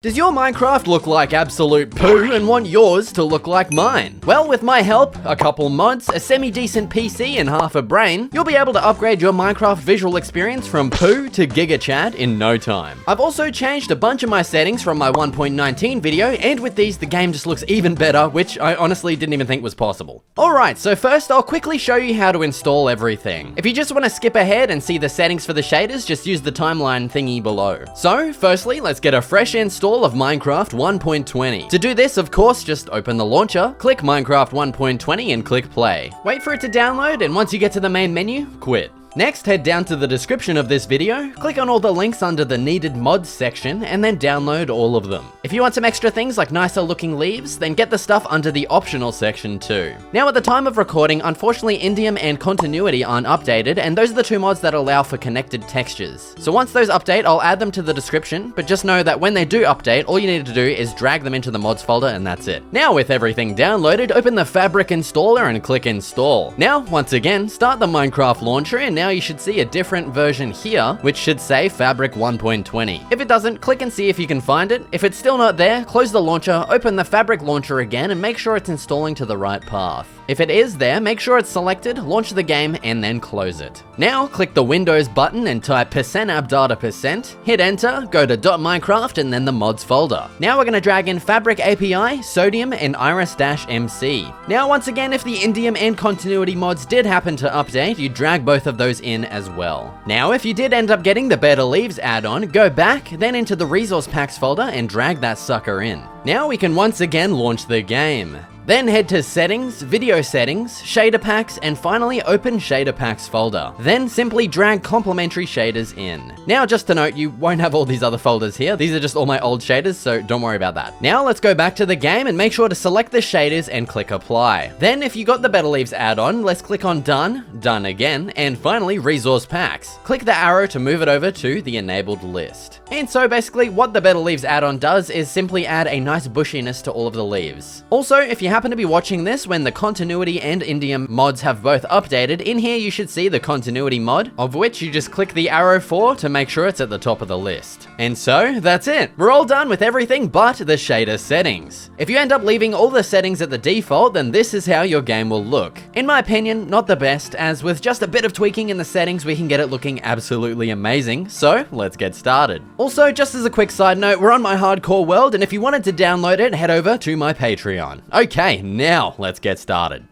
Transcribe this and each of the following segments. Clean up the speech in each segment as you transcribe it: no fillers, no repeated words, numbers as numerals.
Does your Minecraft look like absolute poo and want yours to look like mine? Well, with my help, a couple mods, a semi-decent PC and half a brain, you'll be able to upgrade your Minecraft visual experience from poo to GigaChad in no time. I've also changed a bunch of my settings from my 1.19 video, and with these the game just looks even better, which I honestly didn't even think was possible. Alright, so first I'll quickly show you how to install everything. If you just want to skip ahead and see the settings for the shaders, just use the timeline thingy below. So, firstly, let's get a fresh install of Minecraft 1.20. To do this, of course, just open the launcher, click Minecraft 1.20 and click play. Wait for it to download, and once you get to the main menu, quit. Next, head down to the description of this video, click on all the links under the needed mods section, and then download all of them. If you want some extra things like nicer looking leaves, then get the stuff under the optional section too. Now at the time of recording, unfortunately Indium and Continuity aren't updated, and those are the two mods that allow for connected textures. So once those update, I'll add them to the description, but just know that when they do update, all you need to do is drag them into the mods folder and that's it. Now with everything downloaded, open the Fabric installer and click install. Now, once again, start the Minecraft launcher, and now you should see a different version here, which should say Fabric 1.20. If it doesn't, click and see if you can find it. If it's still not there, close the launcher, open the Fabric launcher again, and make sure it's installing to the right path. If it is there, make sure it's selected, launch the game, and then close it. Now, click the Windows button and type %appdata%, hit enter, go to .minecraft, and then the mods folder. Now we're gonna drag in Fabric API, Sodium, and Iris-MC. Now, once again, if the Indium and Continuity mods did happen to update, you drag both of those in as well. Now, if you did end up getting the Better Leaves add-on, go back, then into the Resource Packs folder, and drag that sucker in. Now we can once again launch the game. Then head to Settings, Video Settings, Shader Packs, and finally open Shader Packs folder. Then simply drag complementary shaders in. Now just to note, you won't have all these other folders here. These are just all my old shaders, so don't worry about that. Now let's go back to the game and make sure to select the shaders and click Apply. Then if you got the Better Leaves add-on, let's click on Done, Done again, and finally Resource Packs. Click the arrow to move it over to the enabled list. And so basically what the Better Leaves add-on does is simply add a nice bushiness to all of the leaves. Also, if you happen to be watching this when the Continuity and Indium mods have both updated, in here you should see the Continuity mod, of which you just click the arrow for to make sure it's at the top of the list. And so, that's it. We're all done with everything but the shader settings. If you end up leaving all the settings at the default, then this is how your game will look. In my opinion, not the best, as with just a bit of tweaking in the settings, we can get it looking absolutely amazing. So, let's get started. Also, just as a quick side note, we're on my hardcore world, and if you wanted to download it, head over to my Patreon. Okay, now let's get started.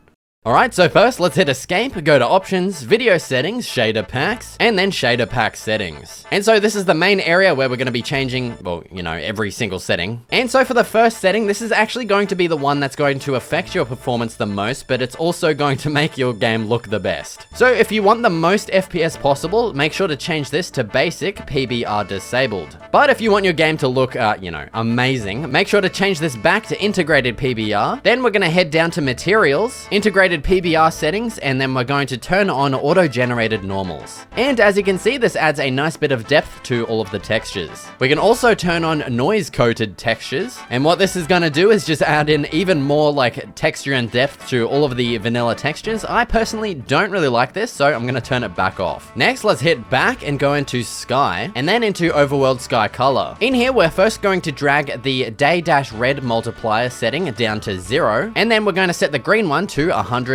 Alright, so first let's hit escape, go to options, video settings, shader packs, and then shader pack settings. And so this is the main area where we're going to be changing, well, you know, every single setting. And so for the first setting, this is actually going to be the one that's going to affect your performance the most, but it's also going to make your game look the best. So if you want the most FPS possible, make sure to change this to basic PBR disabled. But if you want your game to look, you know, amazing, make sure to change this back to integrated PBR. Then we're going to head down to materials, integrated PBR settings, and then we're going to turn on auto-generated normals. And as you can see, this adds a nice bit of depth to all of the textures. We can also turn on noise-coated textures, and what this is going to do is just add in even more like texture and depth to all of the vanilla textures. I personally don't really like this, so I'm going to turn it back off. Next, let's hit back and go into sky, and then into overworld sky color. In here, we're first going to drag the day-red multiplier setting down to 0, and then we're going to set the green one to 120.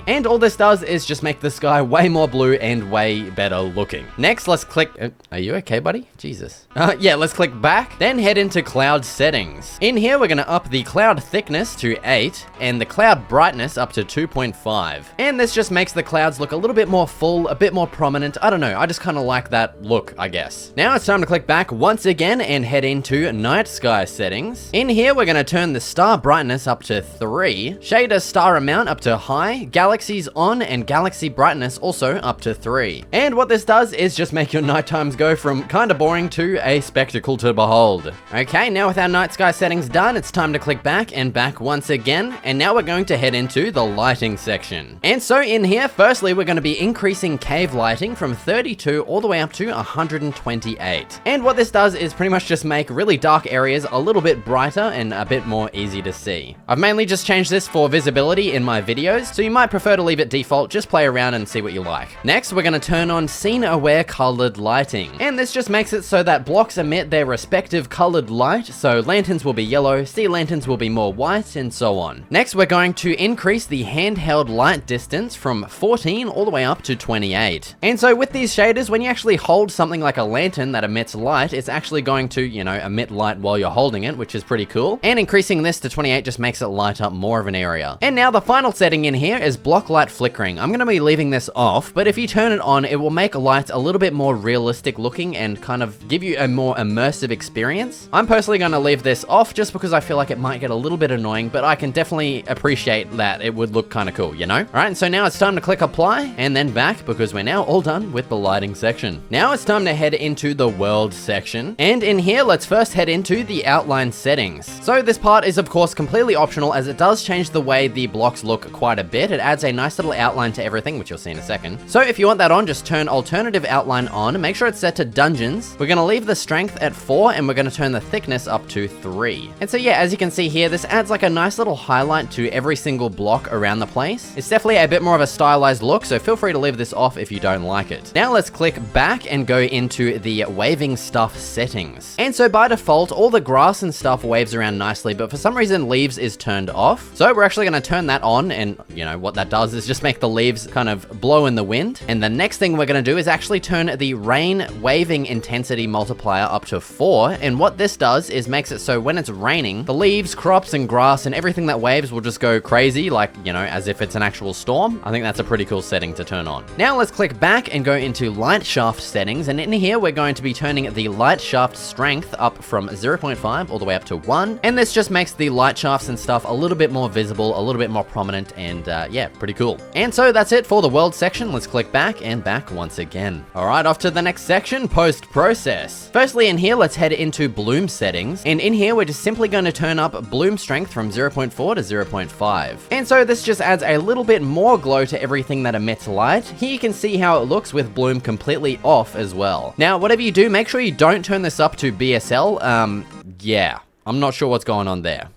And all this does is just make the sky way more blue and way better looking. Next, let's click... are you okay, buddy? Jesus. Yeah, let's click back, then head into cloud settings. In here, we're going to up the cloud thickness to 8, and the cloud brightness up to 2.5. And this just makes the clouds look a little bit more full, a bit more prominent. I don't know, I just kind of like that look, I guess. Now it's time to click back once again and head into night sky settings. In here, we're going to turn the star brightness up to 3, shader star amount up to high, galaxies on, and galaxy brightness also up to 3. And what this does is just make your night times go from kind of boring to a spectacle to behold. Okay, now with our night sky settings done, it's time to click back and back once again, and now we're going to head into the lighting section. And so in here, firstly, we're going to be increasing cave lighting from 32 all the way up to 128. And what this does is pretty much just make really dark areas a little bit brighter and a bit more easy to see. I've mainly just changed this for visibility see in my videos, so you might prefer to leave it default. Just play around and see what you like. Next, we're going to turn on scene-aware colored lighting. And this just makes it so that blocks emit their respective colored light, so lanterns will be yellow, sea lanterns will be more white, and so on. Next, we're going to increase the handheld light distance from 14 all the way up to 28. And so with these shaders, when you actually hold something like a lantern that emits light, it's actually going to, you know, emit light while you're holding it, which is pretty cool. And increasing this to 28 just makes it light up more of an area. And now the final setting in here is block light flickering. I'm going to be leaving this off, but if you turn it on, it will make lights a little bit more realistic looking and kind of give you a more immersive experience. I'm personally going to leave this off just because I feel like it might get a little bit annoying, but I can definitely appreciate that it would look kind of cool, you know? All right, and so now it's time to click apply and then back because we're now all done with the lighting section. Now it's time to head into the world section. And in here, let's first head into the outline settings. So this part is of course completely optional as it does change the way the blocks look quite a bit. It adds a nice little outline to everything, which you'll see in a second. So if you want that on, just turn alternative outline on and make sure it's set to dungeons. We're going to leave the strength at 4 and we're going to turn the thickness up to 3. And so yeah, as you can see here, this adds like a nice little highlight to every single block around the place. It's definitely a bit more of a stylized look, so feel free to leave this off if you don't like it. Now let's click back and go into the waving stuff settings. And so by default, all the grass and stuff waves around nicely, but for some reason leaves is turned off. So we're actually going to turn that on, and you know what that does is just make the leaves kind of blow in the wind. And the next thing we're going to do is actually turn the rain waving intensity multiplier up to 4. And what this does is makes it so when it's raining, the leaves, crops, and grass and everything that waves will just go crazy, like, you know, as if it's an actual storm. I think that's a pretty cool setting to turn on. Now let's click back and go into light shaft settings. And in here, we're going to be turning the light shaft strength up from 0.5 all the way up to 1. And this just makes the light shafts and stuff a little bit more visible, a little bit more prominent, and yeah, pretty cool. And so that's it for the world section. Let's click back and back once again. All right, off to the next section, post-process. Firstly, in here, let's head into bloom settings. And in here, we're just simply going to turn up bloom strength from 0.4 to 0.5. And so this just adds a little bit more glow to everything that emits light. Here you can see how it looks with bloom completely off as well. Now, whatever you do, make sure you don't turn this up to BSL. Yeah, I'm not sure what's going on there.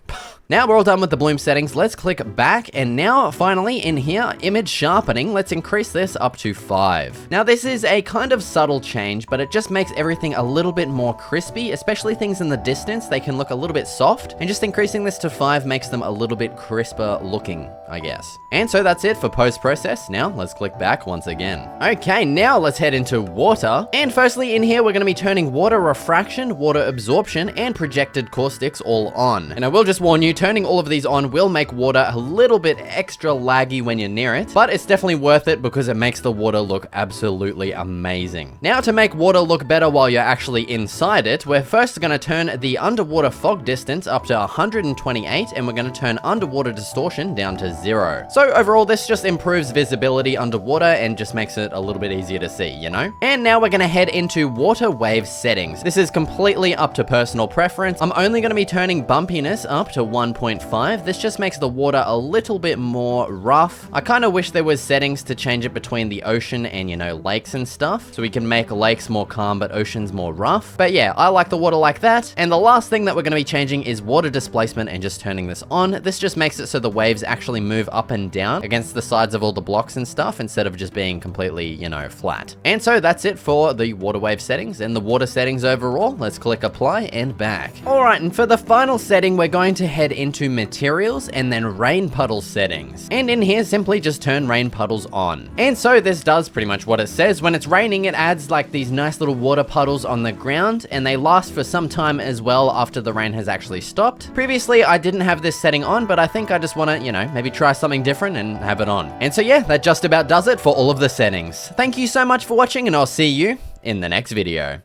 Now we're all done with the bloom settings, let's click back, and now finally in here, image sharpening, let's increase this up to 5. Now this is a kind of subtle change, but it just makes everything a little bit more crispy, especially things in the distance, they can look a little bit soft, and just increasing this to 5 makes them a little bit crisper looking, I guess. And so that's it for post-process. Now let's click back once again. Okay, now let's head into water, and firstly in here we're going to be turning water refraction, water absorption, and projected caustics all on. And I will just warn you, turning all of these on will make water a little bit extra laggy when you're near it, but it's definitely worth it because it makes the water look absolutely amazing. Now to make water look better while you're actually inside it, we're first going to turn the underwater fog distance up to 128, and we're going to turn underwater distortion down to 0. So overall, this just improves visibility underwater and just makes it a little bit easier to see, you know? And now we're going to head into water wave settings. This is completely up to personal preference. I'm only going to be turning bumpiness up to 1.5. This just makes the water a little bit more rough. I kind of wish there was settings to change it between the ocean and, you know, lakes and stuff, so we can make lakes more calm but oceans more rough. But yeah, I like the water like that. And the last thing that we're going to be changing is water displacement and just turning this on. This just makes it so the waves actually move up and down against the sides of all the blocks and stuff instead of just being completely, you know, flat. And so that's it for the water wave settings and the water settings overall. Let's click apply and back. All right, and for the final setting, we're going to head into materials and then rain puddle settings. And in here, simply just turn rain puddles on. And so this does pretty much what it says. When it's raining, it adds like these nice little water puddles on the ground, and they last for some time as well after the rain has actually stopped. Previously, I didn't have this setting on, but I think I just want to, you know, maybe try something different and have it on. And so yeah, that just about does it for all of the settings. Thank you so much for watching, and I'll see you in the next video.